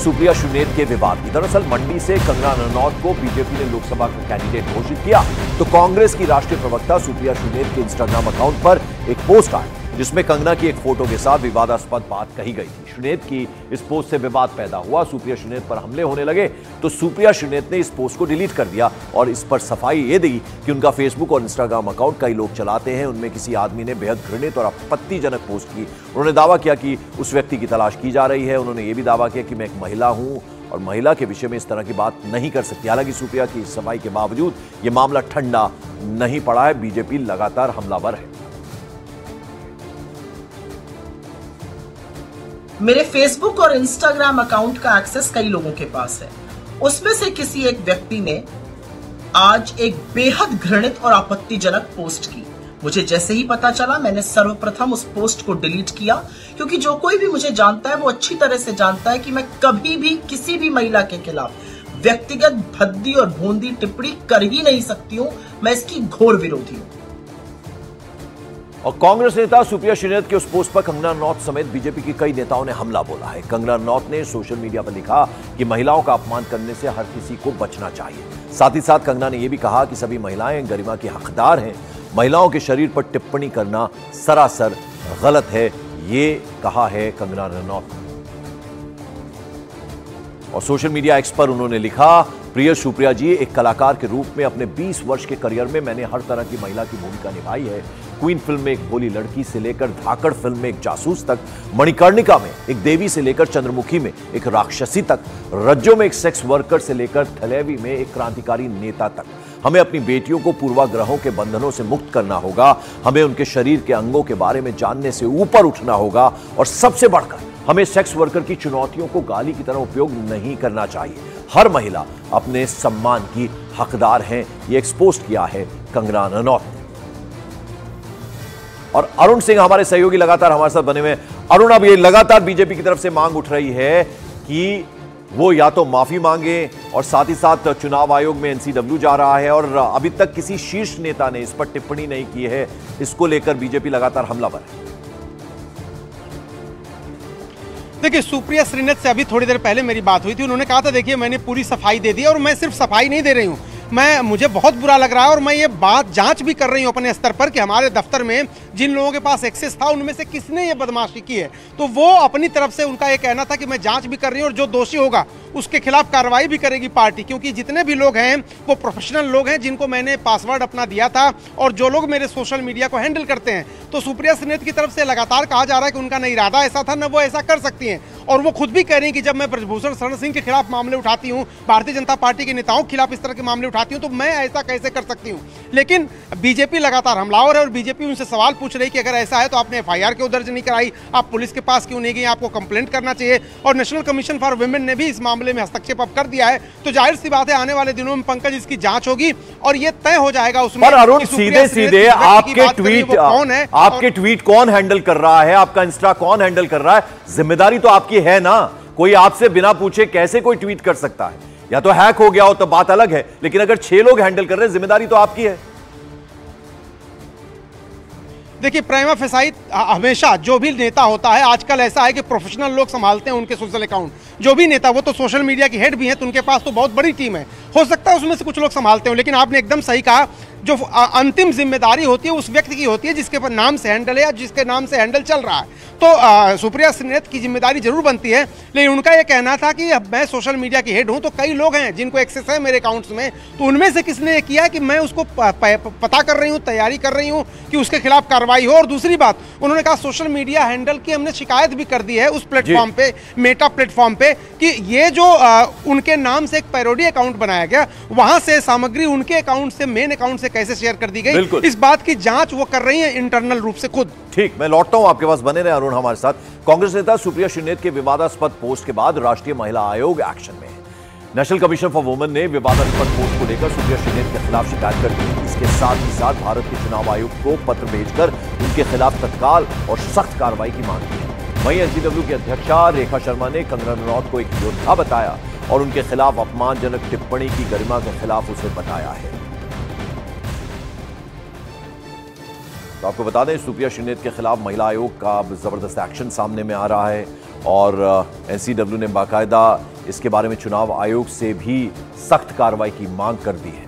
सुप्रिया शुनेत के विवाद की। दरअसल मंडी से कंगना रनौत को बीजेपी ने लोकसभा का कैंडिडेट घोषित किया तो कांग्रेस की राष्ट्रीय प्रवक्ता सुप्रिया शुनेत के इंस्टाग्राम अकाउंट पर एक पोस्ट आई जिसमें कंगना की एक फोटो के साथ विवादास्पद बात कही गई थी। शुनेत की इस पोस्ट से विवाद पैदा हुआ, सुप्रिया शुनेत पर हमले होने लगे तो सुप्रिया शुनेत ने इस पोस्ट को डिलीट कर दिया और इस पर सफाई ये दी कि उनका फेसबुक और इंस्टाग्राम अकाउंट कई लोग चलाते हैं, उनमें किसी आदमी ने बेहद घृणित और आपत्तिजनक पोस्ट की। उन्होंने दावा किया कि उस व्यक्ति की तलाश की जा रही है। उन्होंने ये भी दावा किया कि मैं एक महिला हूं और महिला के विषय में इस तरह की बात नहीं कर सकती। हालांकि सुप्रिया की सफाई के बावजूद यह मामला ठंडा नहीं पड़ा है। बीजेपी लगातार हमलावर है। मेरे फेसबुक और इंस्टाग्राम अकाउंट का एक्सेस कई लोगों के पास है। उसमें से किसी एक व्यक्ति ने आज एक बेहद घृणित और आपत्तिजनक पोस्ट की। मुझे जैसे ही पता चला मैंने सर्वप्रथम उस पोस्ट को डिलीट किया, क्योंकि जो कोई भी मुझे जानता है वो अच्छी तरह से जानता है कि मैं कभी भी किसी भी महिला के खिलाफ व्यक्तिगत भद्दी और भोंदी टिप्पणी कर ही नहीं सकती हूं। मैं इसकी घोर विरोधी हूं। और कांग्रेस नेता सुप्रिया शुनेत के उस पोस्ट पर कंगना रनौत समेत बीजेपी के कई नेताओं ने हमला बोला है। कंगना रनौत ने सोशल मीडिया पर लिखा कि महिलाओं का अपमान करने से हर किसी को बचना चाहिए। साथ ही साथ कंगना ने यह भी कहा कि सभी महिलाएं गरिमा की हकदार हैं। महिलाओं के शरीर पर टिप्पणी करना सरासर गलत है, ये कहा है कंगना रनौत। और सोशल मीडिया एक्स पर उन्होंने लिखा, प्रिय सुप्रिया जी, एक कलाकार के रूप में अपने 20 वर्ष के करियर में मैंने हर तरह की महिला की भूमिका निभाई है। क्वीन फिल्म में एक भोली लड़की से लेकर धाकड़ फिल्म में एक जासूस तक, मणिकर्णिका में एक देवी से लेकर चंद्रमुखी में एक राक्षसी तक, रज्जो में एक सेक्स वर्कर से लेकर थलेवी में एक क्रांतिकारी नेता तक। हमें अपनी बेटियों को पूर्वाग्रहों के बंधनों से मुक्त करना होगा। हमें उनके शरीर के अंगों के बारे में जानने से ऊपर उठना होगा और सबसे बढ़कर हमें सेक्स वर्कर की चुनौतियों को गाली की तरह उपयोग नहीं करना चाहिए। हर महिला अपने सम्मान की हकदार है, ये एक्सपोज किया है कंगना रनौत ने। और अरुण सिंह हमारे सहयोगी लगातार हमारे साथ बने हुए। अरुण, अब ये लगातार बीजेपी की तरफ से मांग उठ रही है कि वो या तो माफी मांगे और साथ ही साथ चुनाव आयोग में एनसीडब्ल्यू जा रहा है और अभी तक किसी शीर्ष नेता ने इस पर टिप्पणी नहीं की है। इसको लेकर बीजेपी लगातार हमलावर है। देखिए, सुप्रिया शुनेत से अभी थोड़ी देर पहले मेरी बात हुई थी। उन्होंने कहा था देखिए मैंने पूरी सफाई दे दी और मैं सिर्फ सफाई नहीं दे रही हूँ, मुझे बहुत बुरा लग रहा है और मैं ये बात जांच भी कर रही हूँ अपने स्तर पर कि हमारे दफ्तर में जिन लोगों के पास एक्सेस था उनमें से किसने ये बदमाशी की है। तो वो अपनी तरफ से उनका ये कहना था कि मैं जांच भी कर रही हूँ और जो दोषी होगा उसके खिलाफ कार्रवाई भी करेगी पार्टी, क्योंकि जितने भी लोग हैं वो प्रोफेशनल लोग हैं जिनको मैंने पासवर्ड अपना दिया था और जो लोग मेरे सोशल मीडिया को हैंडल करते हैं। तो सुप्रिया शुनेत की तरफ से लगातार कहा जा रहा है कि उनका न इरादा ऐसा था, न वो ऐसा कर सकती हैं। और वो खुद भी कह रही हैं कि जब मैं ब्रजभूषण शरण सिंह के खिलाफ मामले उठाती हूँ, भारतीय जनता पार्टी के नेताओं के खिलाफ इस तरह के मामले उठाती हूँ, तो मैं ऐसा कैसे कर सकती हूँ। लेकिन बीजेपी लगातार हमलावर है और बीजेपी उनसे सवाल पूछ रही कि अगर ऐसा है तो आपने एफआईआर क्यों दर्ज नहीं कराई, आप पुलिस के पास क्यों नहीं गई, आपको कंप्लेंट करना चाहिए। और नेशनल कमीशन फॉर वुमेन ने भी इस मामले में हस्तक्षेप अब कर दिया है। तो जाहिर सी बात है आने वाले दिनों में पंकज इसकी जांच होगी और ये तय हो जाएगा उसमें। पर अरुण, सीधे सीधे आपके ट्वीट कौन है, आपके ट्वीट कौन हैंडल कर रहा है, आपका इंस्टा कौन हैंडल कर रहा है, जिम्मेदारी तो आपकी है ना। कोई आपसे बिना पूछे कैसे कोई ट्वीट कर सकता है? या तो हैक हो गया हो तो बात अलग है, लेकिन अगर 6 लोग हैंडल कर रहे हैं, जिम्मेदारी तो आपकी है। देखिए, प्राइमा फेसाई हमेशा जो भी नेता होता है, आजकल ऐसा है कि प्रोफेशनल लोग संभालते हैं उनके सोशल अकाउंट। जो भी नेता, वो तो सोशल मीडिया की हेड भी हैं, तो उनके पास तो बहुत बड़ी टीम है। हो सकता है उसमें से कुछ लोग संभालते हो, लेकिन आपने एकदम सही कहा, जो अंतिम जिम्मेदारी होती है उस व्यक्ति की होती है जिसके नाम से हैंडल है या जिसके नाम से हैंडल चल रहा है। तो सुप्रिया शुनेत की जिम्मेदारी जरूर बनती है, लेकिन उनका यह कहना था कि मैं सोशल मीडिया की हेड हूं, तो कई लोग हैं जिनको एक्सेस है मेरे अकाउंट्स में, तो उनमें से किसने ये किया कि मैं उसको पता कर रही हूँ, तैयारी कर रही हूँ कि उसके खिलाफ कार्रवाई हो। और दूसरी बात, उन्होंने कहा सोशल मीडिया हैंडल की हमने शिकायत भी कर दी है उस प्लेटफॉर्म पे, मेटा प्लेटफॉर्म पे, कि ये जो उनके नाम से एक पैरोडी अकाउंट बनाया गया, वहां से सामग्री उनके अकाउंट से मेन अकाउंट से कैसे शेयर कर दी गई, इस बात की जांच वो कर रही है इंटरनल रूप से खुद। ठीक, मैं लौटता हूं आपके पास, बने रहे अरुण हमारे साथ। कांग्रेस नेता सुप्रिया शुनेत के विवादास्पद पोस्ट के बाद राष्ट्रीय महिला आयोग एक्शन में है। नेशनल कमीशन फॉर वुमेन ने विवादास्पद पोस्ट को लेकर सुप्रिया शुनेत के खिलाफ शिकायत कर दी। इसके साथ ही साथ भारत के चुनाव आयोग को पत्र भेजकर उनके खिलाफ तत्काल और सख्त कार्रवाई की मांग की है। वहीं एनसीडब्ल्यू की अध्यक्षा रेखा शर्मा ने कंगना रनौत को एक योद्धा बताया और उनके खिलाफ अपमानजनक टिप्पणी की गरिमा के खिलाफ उसे बताया है। तो आपको बता दें, सुप्रिया शुनेत के खिलाफ महिला आयोग का जबरदस्त एक्शन सामने में आ रहा है और एनसीडब्ल्यू ने बाकायदा इसके बारे में चुनाव आयोग से भी सख्त कार्रवाई की मांग कर दी है।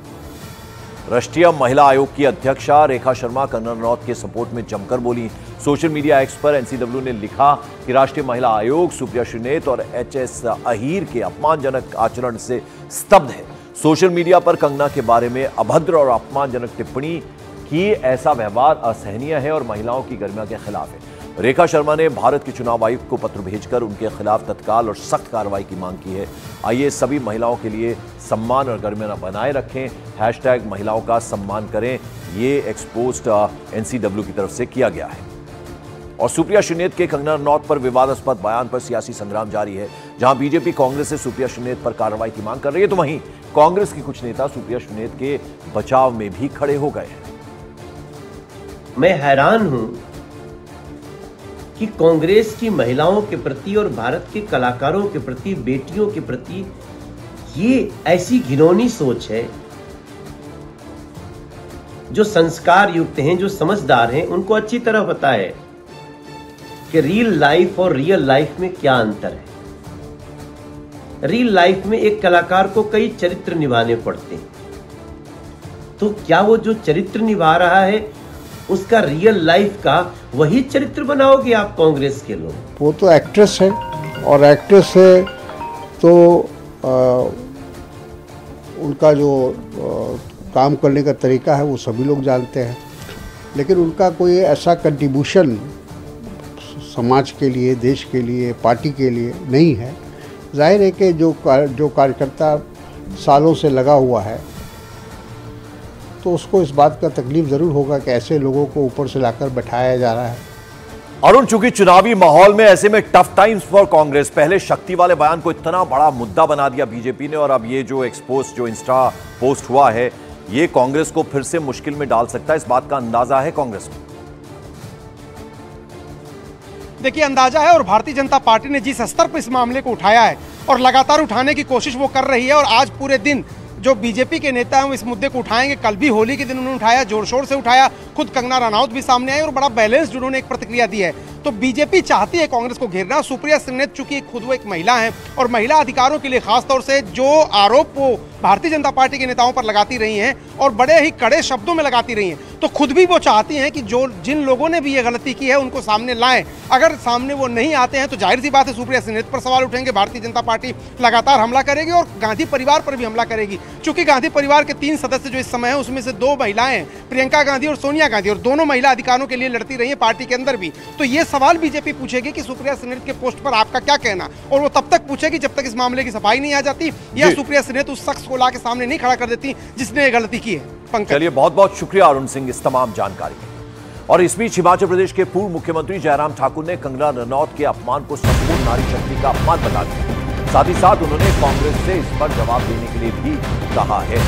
राष्ट्रीय महिला आयोग की अध्यक्षा रेखा शर्मा कंगना रनौत के सपोर्ट में जमकर बोली। सोशल मीडिया एक्स पर एनसीडब्ल्यू ने लिखा कि राष्ट्रीय महिला आयोग सुप्रिया श्रीनेत और एचएस अहीर के अपमानजनक आचरण से स्तब्ध है। सोशल मीडिया पर कंगना के बारे में अभद्र और अपमानजनक टिप्पणी की, ऐसा व्यवहार असहनीय है और महिलाओं की गरिमा के खिलाफ है। रेखा शर्मा ने भारत के चुनाव आयुक्त को पत्र भेजकर उनके खिलाफ तत्काल और सख्त कार्रवाई की मांग की है। आइए सभी महिलाओं के लिए सम्मान और गरिमा बनाए रखें, हैशटैग महिलाओं का सम्मान करें, ये एक्सपोस्ट एनसीडब्ल्यू की तरफ से किया गया है। और सुप्रिया श्रीनेत के कंगना रनौत पर विवादास्पद बयान पर सियासी संग्राम जारी है। जहां बीजेपी कांग्रेस से सुप्रिया श्रीनेत पर कार्रवाई की मांग कर रही है, तो वहीं कांग्रेस के कुछ नेता सुप्रिया श्रीनेत के बचाव में भी खड़े हो गए हैं। मैं हैरान हूं कि कांग्रेस की महिलाओं के प्रति और भारत के कलाकारों के प्रति, बेटियों के प्रति ये ऐसी घिनौनी सोच है। जो संस्कार युक्त हैं, जो समझदार हैं, उनको अच्छी तरह पता है कि रियल लाइफ और रियल लाइफ में क्या अंतर है। रियल लाइफ में एक कलाकार को कई चरित्र निभाने पड़ते हैं, तो क्या वो जो चरित्र निभा रहा है उसका रियल लाइफ का वही चरित्र बनाओगे आप कांग्रेस के लोग? वो तो एक्ट्रेस है, और एक्ट्रेस है तो उनका जो काम करने का तरीका है वो सभी लोग जानते हैं, लेकिन उनका कोई ऐसा कंट्रीब्यूशन समाज के लिए, देश के लिए, पार्टी के लिए नहीं है। जाहिर है कि जो कार्यकर्ता सालों से लगा हुआ है तो उसको इस बात का तकलीफ ज़रूर होगा कि ऐसे लोगों को ऊपर से लाकर बैठाया जा रहा है। अरुण, चूंकि चुनावी माहौल में ऐसे में टफ टाइम्स फॉर कांग्रेस, पहले शक्ति वाले बयान को इतना बड़ा मुद्दा बना दिया बीजेपी ने, और अब ये जो एक्सपोज, जो इंस्टा पोस्ट हुआ है, ये कांग्रेस को फिर से मुश्किल में डाल सकता है। इस बात का अंदाजा है कांग्रेस को? देखिए, अंदाजा है, और भारतीय जनता पार्टी ने जिस स्तर पर इस मामले को उठाया है और लगातार उठाने की कोशिश वो कर रही है, और आज पूरे दिन जो बीजेपी के नेता हैं वो इस मुद्दे को उठाएंगे। कल भी होली के दिन उन्होंने उठाया, जोर शोर से उठाया, खुद कंगना रनौत भी सामने आई और बड़ा बैलेंस्ड उन्होंने एक प्रतिक्रिया दी है। तो बीजेपी चाहती है कांग्रेस को घेरना। सुप्रिया श्रीनेत चूंकि खुद वो एक महिला है और महिला अधिकारों के लिए खासतौर से जो आरोप वो भारतीय जनता पार्टी के नेताओं पर लगाती रही हैं और बड़े ही कड़े शब्दों में लगाती रही हैं, तो खुद भी वो चाहती हैं कि जो जिन लोगों ने भी ये गलती की है उनको सामने लाएं। अगर सामने वो नहीं आते हैं तो जाहिर सी बात है सुप्रिया श्रीनेत पर सवाल उठेंगे, भारतीय जनता पार्टी लगातार हमला करेगी और गांधी परिवार पर भी हमला करेगी। चूंकि गांधी परिवार के 3 सदस्य जो इस समय हैं उसमें से 2 महिलाएं हैं, प्रियंका गांधी और सोनिया गांधी, और दोनों महिला अधिकारों के लिए लड़ती रही है पार्टी के अंदर भी। तो ये सवाल बीजेपी पूछेगी कि सुप्रिया श्रीनेत के पोस्ट पर आपका क्या कहना, और वो तब तक पूछेगी जब तक इस मामले की सफाई नहीं आ जाती या सुप्रिया श्रीनेत उस शख्स को ला के सामने नहीं खड़ा कर देती जिसने ये गलती की है। चलिए, बहुत बहुत शुक्रिया अरुण सिंह इस तमाम जानकारी के। और इस बीच हिमाचल प्रदेश के पूर्व मुख्यमंत्री जयराम ठाकुर ने कंगना रनौत के अपमान को संपूर्ण नारी शक्ति का अपमान बता दिया। साथ ही साथ उन्होंने कांग्रेस से इस पर जवाब देने के लिए भी कहा है।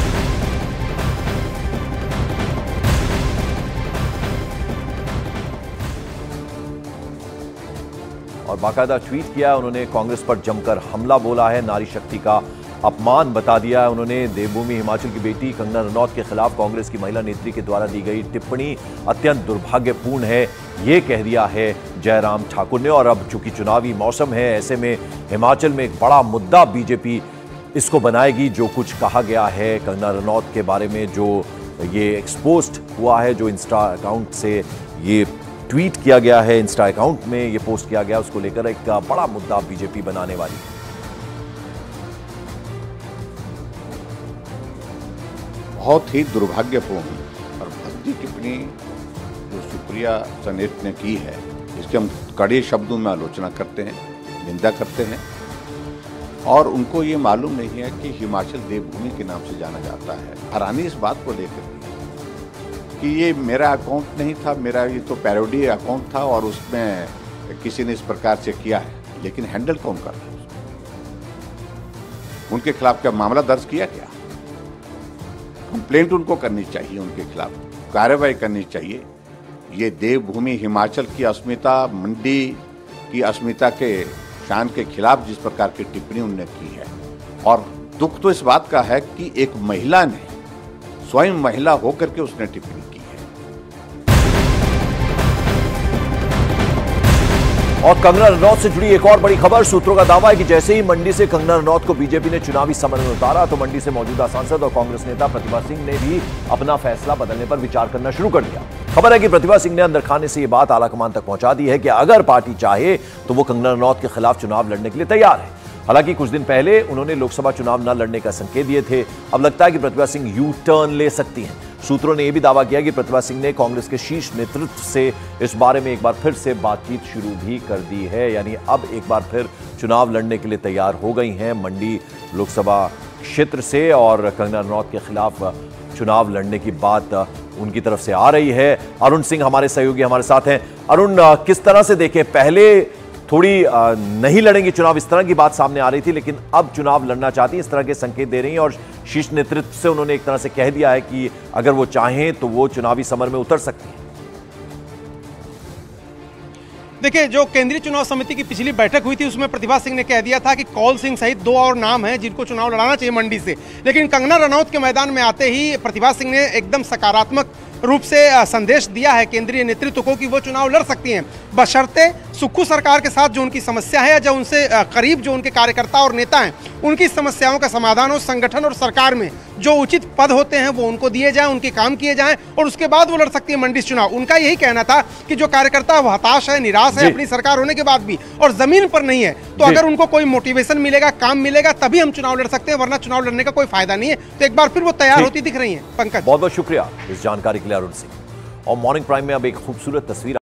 और बाकायदा ट्वीट किया उन्होंने, कांग्रेस पर जमकर हमला बोला है, नारी शक्ति का अपमान बता दिया है उन्होंने। देवभूमि हिमाचल की बेटी कंगना रनौत के खिलाफ कांग्रेस की महिला नेत्री के द्वारा दी गई टिप्पणी अत्यंत दुर्भाग्यपूर्ण है, ये कह दिया है जयराम ठाकुर ने। और अब चूंकि चुनावी मौसम है, ऐसे में हिमाचल में एक बड़ा मुद्दा बीजेपी इसको बनाएगी। जो कुछ कहा गया है कंगना रनौत के बारे में, जो ये एक्सपोस्ट हुआ है, जो इंस्टा अकाउंट से ये ट्वीट किया गया है, इंस्टा अकाउंट में ये पोस्ट किया गया, उसको लेकर एक बड़ा मुद्दा बीजेपी बनाने वाली है। बहुत ही दुर्भाग्यपूर्ण और भद्दी टिप्पणी जो सुप्रिया श्रीनेत ने की है, इसकी हम कड़े शब्दों में आलोचना करते हैं, निंदा करते हैं। और उनको ये मालूम नहीं है कि हिमाचल देवभूमि के नाम से जाना जाता है। हैरानी इस बात को लेकर कि ये मेरा अकाउंट नहीं था, मेरा ये तो पैरोडी अकाउंट था और उसमें किसी ने इस प्रकार से किया है, लेकिन हैंडल कौन कर रहा है? उनके खिलाफ क्या मामला दर्ज किया गया? कंप्लेंट उनको करनी चाहिए, उनके खिलाफ कार्रवाई करनी चाहिए। ये देवभूमि हिमाचल की अस्मिता, मंडी की अस्मिता के शान के खिलाफ जिस प्रकार की टिप्पणी उन्होंने की है, और दुख तो इस बात का है कि एक महिला ने, स्वयं महिला होकर के उसने टिप्पणी की है। और कंगना रनौत से जुड़ी एक और बड़ी खबर। सूत्रों का दावा है कि जैसे ही मंडी से कंगना रनौत को बीजेपी ने चुनावी समर में उतारा तो मंडी से मौजूदा सांसद और कांग्रेस नेता प्रतिभा सिंह ने भी अपना फैसला बदलने पर विचार करना शुरू कर दिया। खबर है कि प्रतिभा सिंह ने अंदर खाने से यह बात आलाकमान तक पहुंचा दी है कि अगर पार्टी चाहे तो वो कंगना रनौत के खिलाफ चुनाव लड़ने के लिए तैयार है। हालांकि कुछ दिन पहले उन्होंने लोकसभा चुनाव न लड़ने का संकेत दिए थे। अब लगता है कि प्रतिभा सिंह यू टर्न ले सकती हैं। सूत्रों ने यह भी दावा किया कि प्रतिभा सिंह ने कांग्रेस के शीर्ष नेतृत्व से इस बारे में एक बार फिर से बातचीत शुरू भी कर दी है, यानी अब एक बार फिर चुनाव लड़ने के लिए तैयार हो गई हैं मंडी लोकसभा क्षेत्र से और कंगना रनौत के खिलाफ चुनाव लड़ने की बात उनकी तरफ से आ रही है। अरुण सिंह हमारे सहयोगी हमारे साथ हैं। अरुण, किस तरह से देखें, पहले थोड़ी नहीं लड़ेंगी चुनाव इस तरह की बात सामने आ रही थी, लेकिन अब चुनाव लड़ना चाहती है, इस तरह के संकेत दे रही हैं और शीर्ष नेतृत्व से उन्होंने एक तरह से कह दिया है कि अगर वो चाहें तो वो चुनावी समर में उतर सकती हैं। देखिए, जो केंद्रीय चुनाव समिति की पिछली बैठक हुई थी उसमें प्रतिभा सिंह ने कह दिया था कि कौल सिंह सहित 2 और नाम हैं जिनको चुनाव लड़ाना चाहिए मंडी से, लेकिन कंगना रनौत के मैदान में आते ही प्रतिभा सिंह ने एकदम सकारात्मक रूप से संदेश दिया है केंद्रीय नेतृत्व को कि वो चुनाव लड़ सकती हैं, बशर्ते सुक्खू सरकार के साथ जो उनकी समस्या है या जो उनसे करीब जो उनके कार्यकर्ता और नेता हैं उनकी समस्याओं का समाधान हो, संगठन और सरकार में जो उचित पद होते हैं वो उनको दिए जाएं, उनके काम किए जाएं और उसके बाद वो लड़ सकती है मंडी चुनाव। उनका यही कहना था कि जो कार्यकर्ता वो हताश है, निराश है अपनी सरकार होने के बाद भी और जमीन पर नहीं है, तो अगर उनको कोई मोटिवेशन मिलेगा, काम मिलेगा, तभी हम चुनाव लड़ सकते हैं, वरना चुनाव लड़ने का कोई फायदा नहीं है। तो एक बार फिर वो तैयार होती दिख रही है। पंकज, बहुत बहुत शुक्रिया इस जानकारी के लिए अरुण सिंह। और मॉर्निंग प्राइम में अब एक खूबसूरत तस्वीर